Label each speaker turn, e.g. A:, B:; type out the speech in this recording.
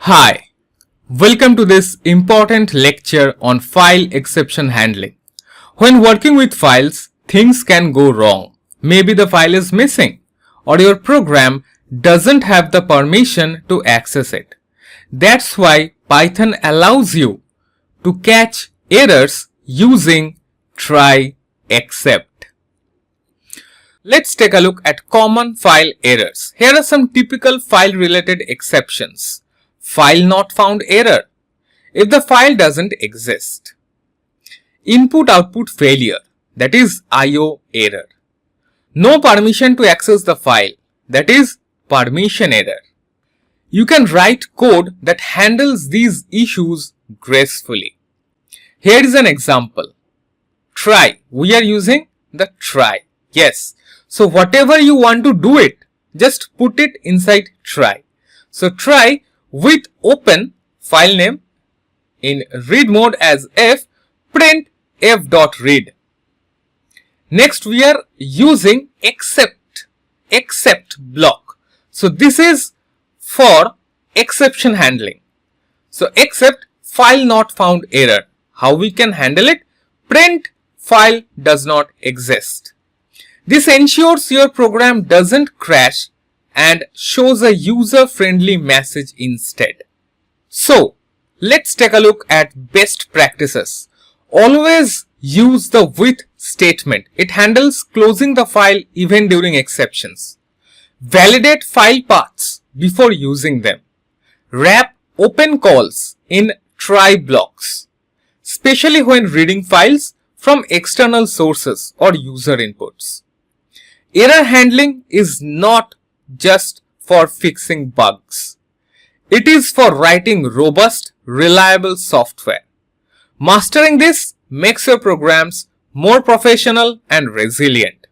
A: Hi, welcome to this important lecture on file exception handling. When working with files, things can go wrong. Maybe the file is missing or your program doesn't have the permission to access it. That's why Python allows you to catch errors using try except. Let's take a look at common file errors. Here are some typical file related exceptions. File not found error if the file doesn't exist. Input output failure, that is IO error. No permission to access the file, that is permission error. You can write code that handles these issues gracefully. Here is an example. Try. We are using the try. Yes. So whatever you want to do it, just put it inside try. So try with open file name in read mode as f, print f.read. Next we are using except block. So this is for exception handling. So except file not found error. How we can handle it? Print file does not exist. This ensures your program doesn't crash and shows a user-friendly message instead. So, let's take a look at best practices. Always use the with statement. It handles closing the file even during exceptions. Validate file paths before using them. Wrap open calls in try blocks, especially when reading files from external sources or user inputs. Error handling is not just for fixing bugs. It is for writing robust, reliable software. Mastering this makes your programs more professional and resilient.